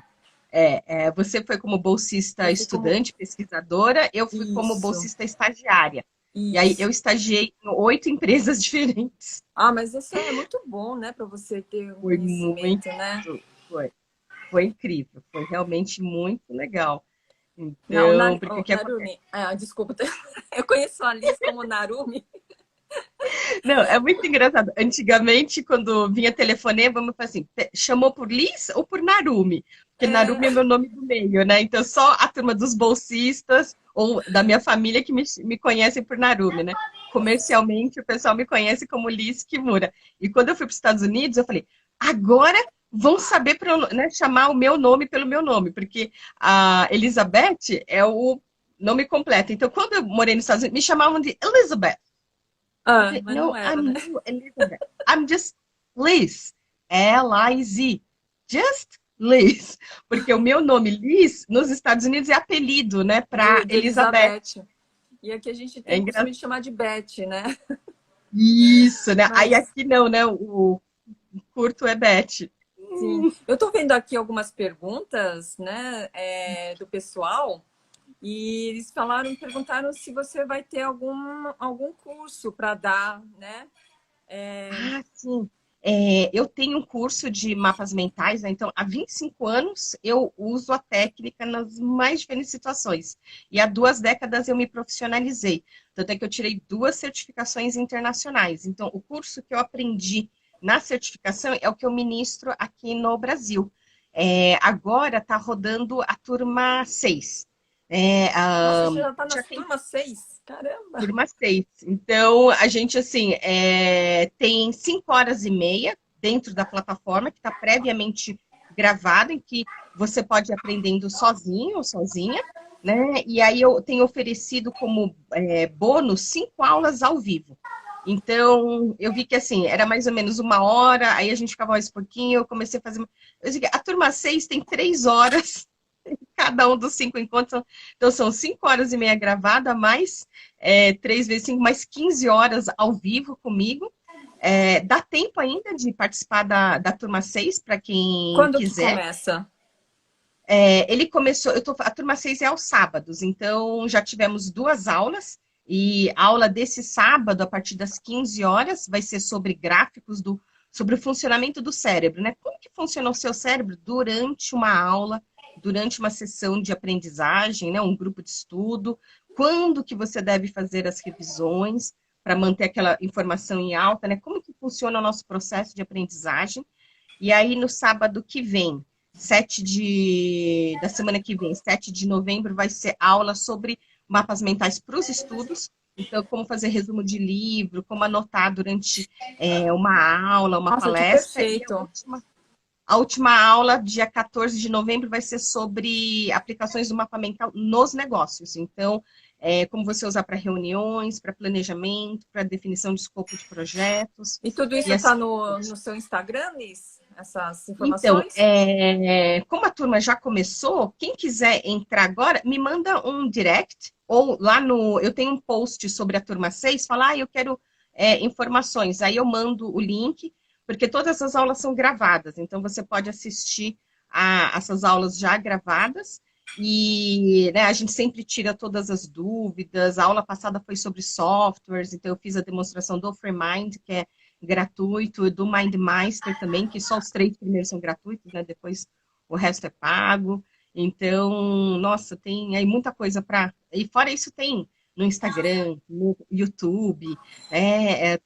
Você foi como bolsista Eu fui como estudante, pesquisadora, eu fui como isso, bolsista estagiária. E aí eu isso. estagiei em 8 empresas diferentes. Ah, mas isso é muito bom, né, para você ter um Foi muito, conhecimento, né? foi, foi incrível, foi realmente muito legal. Não, Então, porque o que acontece? Narumi. Ah, desculpa, eu conheço a Liz como Narumi. Não, é muito engraçado. Antigamente, quando vinha telefonema, vamos falar assim, chamou por Liz ou por Narumi? Porque É, Narumi é meu nome do meio, né? Então, só a turma dos bolsistas ou da minha família que me conhecem por Narumi, né? Comercialmente, o pessoal me conhece como Liz Kimura. E quando eu fui para os Estados Unidos, eu falei, agora vão saber né, chamar o meu nome pelo meu nome, porque a Elizabeth é o nome completo. Então, quando eu morei nos Estados Unidos, me chamavam de Elizabeth. I said, mas não no, era, I'm né? not Elizabeth. I'm just Liz. L-I-Z. Just Liz. Porque o meu nome, Liz, nos Estados Unidos é apelido, né, para De Elizabeth. Elizabeth. E aqui a gente É tem o costume engraçado. de chamar de Beth, né? Isso, né? Aí Mas aqui não, né? O curto é Beth. sim, eu estou vendo aqui algumas perguntas, né, do pessoal, e eles perguntaram se você vai ter algum curso para dar, né? Ah, sim. Eu tenho um curso de mapas mentais, né? Então, há 25 anos eu uso a técnica nas mais diferentes situações. E há 2 décadas eu me profissionalizei. Tanto é que eu tirei 2 certificações internacionais. Então, o curso que eu aprendi na certificação é o que eu ministro aqui no Brasil. Agora está rodando a turma 6. É, Nossa, ah, você já está já nas tem turmas 6. Caramba! turma 6. Então, a gente, assim, tem 5 horas e meia dentro da plataforma, que está previamente gravada, em que você pode ir aprendendo sozinho ou sozinha, né? E aí eu tenho oferecido como bônus 5 aulas ao vivo. Então, eu vi que, assim, era mais ou menos 1 hora, aí a gente ficava mais pouquinho, eu comecei a fazer... Eu disse que a turma 6 tem 3 horas cada um dos 5 encontros. Então, são 5 horas e meia gravada, mais 3 vezes 5, mais 15 horas ao vivo comigo. Dá tempo ainda de participar da turma 6 para quem Quando que quiser. começa? Ele começou, a turma 6 é aos sábados, então já tivemos 2 aulas, e a aula desse sábado, a partir das 15 horas, vai ser sobre gráficos sobre o funcionamento do cérebro, né? Como que funciona o seu cérebro durante uma aula, durante uma sessão de aprendizagem, né? Um grupo de estudo, quando que você deve fazer as revisões para manter aquela informação em alta, né? Como que funciona o nosso processo de aprendizagem? E aí, no sábado que vem, da semana que vem, 7 de novembro, vai ser aula sobre mapas mentais para os estudos. Então, como fazer resumo de livro, como anotar durante uma aula, uma Nossa, que palestra. E perfeito! a última aula, dia 14 de novembro, vai ser sobre aplicações do mapa mental nos negócios. Então, como você usar para reuniões, para planejamento, para definição de escopo de projetos. E tudo E isso está assim, no seu Instagram, Liz? Essas então, informações? como a turma já começou, quem quiser entrar agora, me manda um direct, ou lá no. Eu tenho um post sobre a turma 6, fala, eu quero informações. Aí eu mando o link, porque todas as aulas são gravadas, então você pode assistir essas aulas já gravadas. E né, a gente sempre tira todas as dúvidas. A aula passada foi sobre softwares, então eu fiz a demonstração do FreeMind, que é gratuito, do MindMeister também, que só os 3 primeiros são gratuitos, né? Depois o resto é pago. Então, nossa, tem aí muita coisa para. E fora isso, tem no Instagram, no YouTube,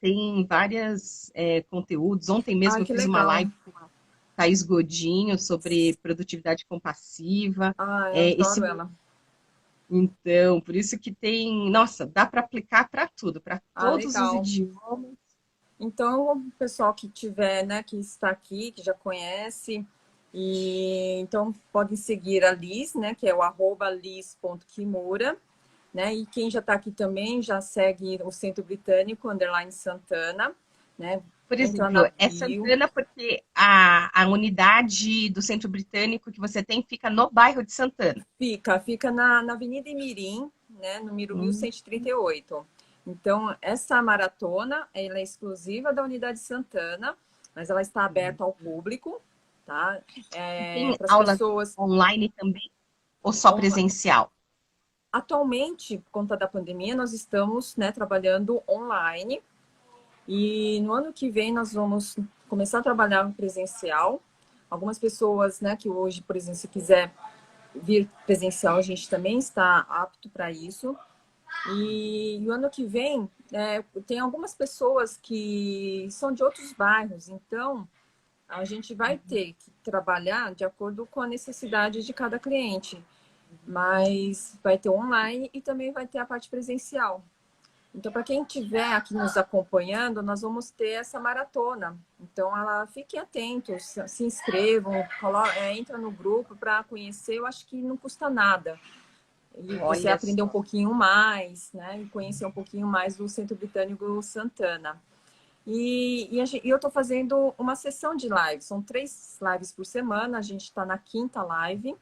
tem vários conteúdos. Ontem mesmo Ai, eu que fiz uma legal. live com a Thaís Godinho sobre produtividade compassiva. Ai, Esse adoro ela. então, por isso que tem, nossa, dá para aplicar para tudo, para Ah, todos os legal. idiomas. Então, o pessoal que tiver, né, que está aqui, que já conhece, e então podem seguir a Liz, né, que é o @liz.kimura, né? E quem já está aqui também já segue o Centro Britânico Underline Santana, né? Por Entra na exemplo, é bio. Santana porque a unidade do Centro Britânico que você tem fica no bairro de Santana. Fica na Avenida Imirim, né, número Hum, 1138. Então, essa maratona, ela é exclusiva da Unidade Santana, mas ela está aberta ao público, tá? Tem Para as aula pessoas. online também ou só presencial? Atualmente, por conta da pandemia, nós estamos, né, trabalhando online e no ano que vem nós vamos começar a trabalhar presencial. Algumas pessoas, né, que hoje, por exemplo, se quiser vir presencial, a gente também está apto para isso. E o ano que vem, tem algumas pessoas que são de outros bairros, então a gente vai ter que trabalhar de acordo com a necessidade de cada cliente. Mas vai ter online e também vai ter a parte presencial. Então, para quem estiver aqui nos acompanhando, nós vamos ter essa maratona. Então, fiquem atentos, se inscrevam, entra no grupo para conhecer. Eu acho que não custa nada. E você Olha aprender um só. pouquinho mais, né? E conhecer um pouquinho mais do Centro Britânico Santana. E eu estou fazendo uma sessão de lives. São 3 lives por semana. A gente está na 5ª live.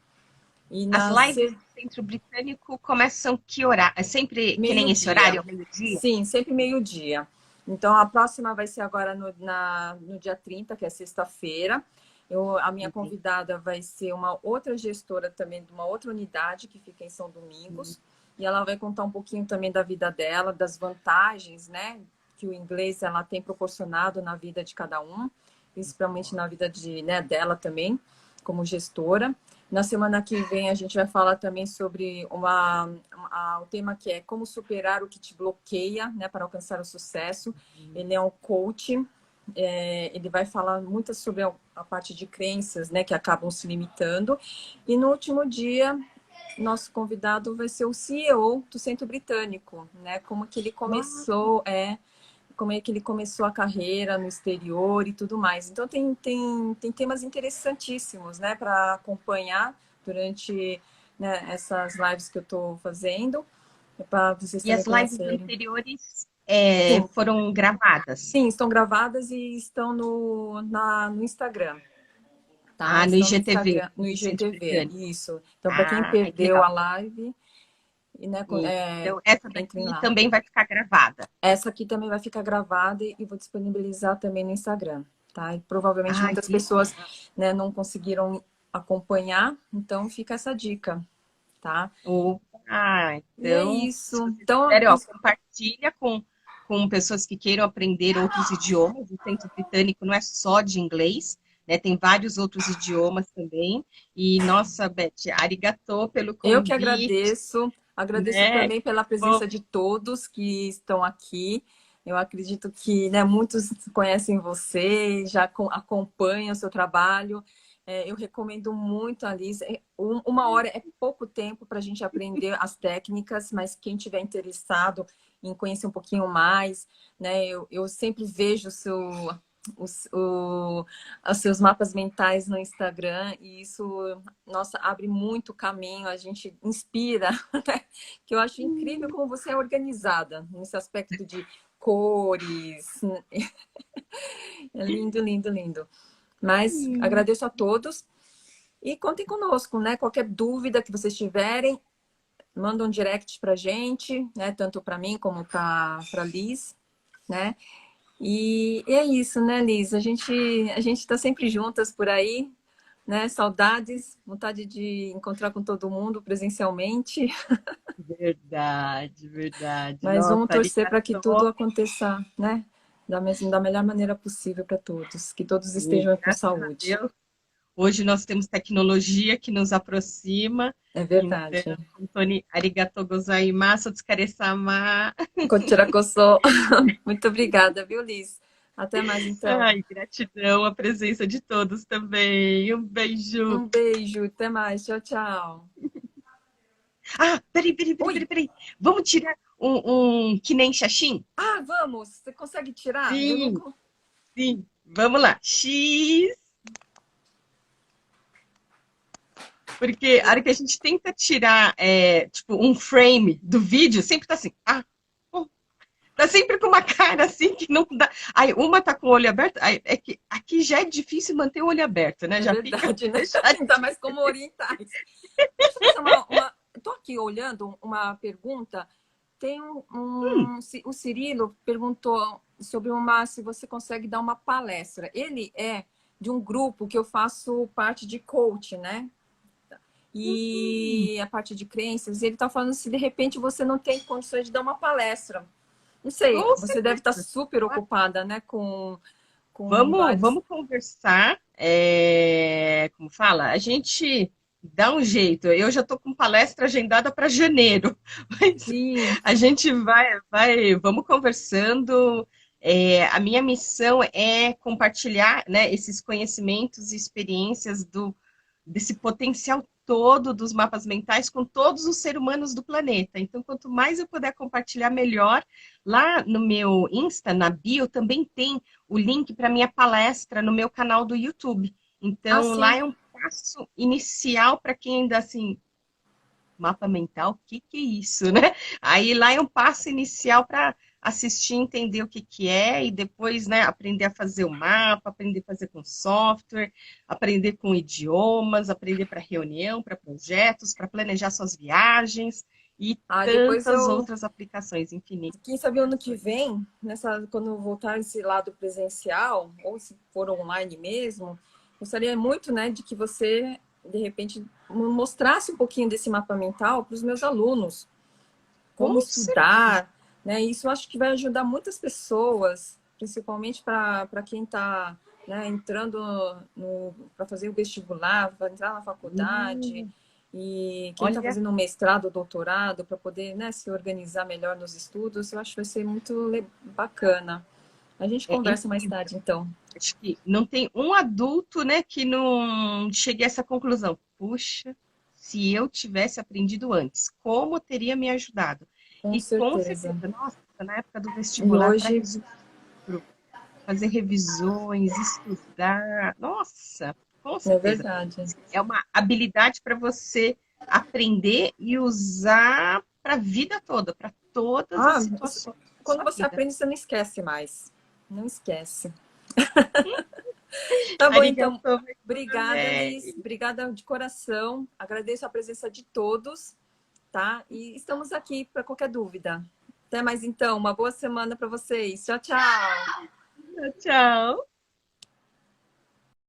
E As na lives do Centro Britânico começam que horário? É sempre que nem esse horário, meio-dia. ao meio-dia? Sim, sempre meio-dia. Então, a próxima vai ser agora no dia 30, que é sexta-feira. A minha Uhum. convidada vai ser uma outra gestora também de uma outra unidade que fica em São Domingos. E ela vai contar um pouquinho também da vida dela, das vantagens, né, que o inglês ela tem proporcionado na vida de cada um, principalmente na vida dela também, como gestora. Na semana que vem a gente vai falar também sobre o tema que é como superar o que te bloqueia, né, para alcançar o sucesso. Ele é um coach, ele vai falar muito sobre a parte de crenças, né, que acabam se limitando. E no último dia, nosso convidado vai ser o CEO do Centro Britânico, né, como que ele começou, como é que ele começou a carreira no exterior e tudo mais. Então, tem temas interessantíssimos, né, para acompanhar durante, né, essas lives que eu estou fazendo, para vocês E também as lives conhecerem. anteriores Sim, foram gravadas? sim, estão gravadas e estão no Instagram. Tá? Ah, no Estão no IGTV, Instagram, no do Centro IGTV, Britânico. isso. Então, para quem Ah, que perdeu legal. a live, né, Então, essa entrem daqui lá. também vai ficar gravada. Essa aqui também vai ficar gravada e vou disponibilizar também no Instagram, tá? E provavelmente Ah, muitas que pessoas, legal. né, não conseguiram acompanhar, então fica essa dica, tá? Ah, E é então, se isso. vocês Então, quiserem, ó, compartilha com pessoas que queiram aprender outros idiomas. O Centro Britânico não é só de inglês, né? Tem vários outros idiomas também. E, nossa, Beth, arigatô pelo eu que convite, agradeço né? também pela Bom, presença de todos que estão aqui. Eu acredito que, né, muitos conhecem você, já acompanham o seu trabalho. Eu recomendo muito a Liz. Uma hora é pouco tempo para a gente aprender as técnicas, mas quem tiver interessado em conhecer um pouquinho mais, né, eu sempre vejo os, o, os seus mapas mentais no Instagram e isso, nossa, abre muito caminho, a gente inspira, né? Que eu acho incrível como você é organizada nesse aspecto de cores. É lindo, lindo, lindo. Mas agradeço a todos e contem conosco, né? Qualquer dúvida que vocês tiverem, manda um direct pra gente, né? Tanto para mim como para Liz, né? E é isso, né, Liz? A gente está sempre juntas por aí, né? Saudades, vontade de encontrar com todo mundo presencialmente, verdade, verdade. mas Nossa, vamos torcer para que tudo arigatô. aconteça, né? Da melhor maneira possível para todos, que todos E, estejam com graças a saúde. Deus, hoje nós temos tecnologia que nos aproxima. É Então, verdade. Antônio, arigatou gozaimasu, tsukaresama. Kochirakoso. Muito obrigada, viu, Liz? Até mais então. Ai, gratidão a presença de todos também. Um beijo. Um beijo, até mais. Tchau, tchau. Ah, Oi! peraí. Vamos tirar um que nem xaxim? Ah, vamos! Você consegue tirar? Eu Sim, nunca. sim. Vamos lá. X. Porque a hora que a gente tenta tirar, tipo, um frame do vídeo, sempre tá assim. Ah, oh, tá sempre com uma cara assim que não dá. Aí uma tá com o olho aberto. Aí, é que aqui já é difícil manter o olho aberto, né? É Já fica verdade, né? fechado. Ainda mais como orientais. Deixa eu fazer uma... Estou aqui olhando uma pergunta. Tem o Cirilo perguntou sobre se você consegue dar uma palestra. Ele é de um grupo que eu faço parte de coach, né? E a parte de crenças. E ele está falando se de repente você não tem condições de dar uma palestra. Não sei, Com você deve estar certeza. super ocupada, né? Com Vamos, vários. vamos conversar. Como fala? A gente Dá um jeito. Eu já estou com palestra agendada para janeiro, mas Sim. a gente vamos conversando. A minha missão é compartilhar, né, esses conhecimentos e experiências desse potencial todo dos mapas mentais com todos os seres humanos do planeta. Então, quanto mais eu puder compartilhar, melhor. Lá no meu Insta, na bio, também tem o link para minha palestra no meu canal do YouTube. Ah, Então, lá sim. é um passo inicial para quem ainda assim, mapa mental, o que que é isso, né? Aí lá é um passo inicial para assistir, entender o que que é e depois, né, aprender a fazer o mapa, aprender a fazer com software, aprender com idiomas, aprender para reunião, para projetos, para planejar suas viagens e Ah, depois tantas eu, outras aplicações infinitas. quem sabe ano que vem, quando voltar esse lado presencial, ou se for online mesmo, gostaria muito, né, de que você, de repente, mostrasse um pouquinho desse mapa mental para os meus alunos, como Com certeza. estudar, né? Isso eu acho que vai ajudar muitas pessoas, principalmente para quem está, né, entrando para fazer o vestibular, para entrar na faculdade, e quem está Olha, fazendo um mestrado, doutorado, para poder, né, se organizar melhor nos estudos, eu acho que vai ser muito bacana. A gente é conversa mais incrível. tarde, então. Acho que não tem um adulto, né, que não chegue a essa conclusão. Puxa, se eu tivesse aprendido antes, como teria me ajudado? Com E com certeza. certeza, nossa, na época do E vestibular, para hoje, registro, fazer revisões, estudar, nossa, com é certeza. verdade. É uma habilidade para você aprender e usar para a vida toda, para todas as Ah, situações da quando sua você vida. aprende, você não esquece mais. Não esquece. Tá bom, então. Arigatou, Obrigada, é, Liz. Obrigada de coração. Agradeço a presença de todos, tá? E estamos aqui para qualquer dúvida. Até mais então. Uma boa semana para vocês. Tchau, tchau. tchau.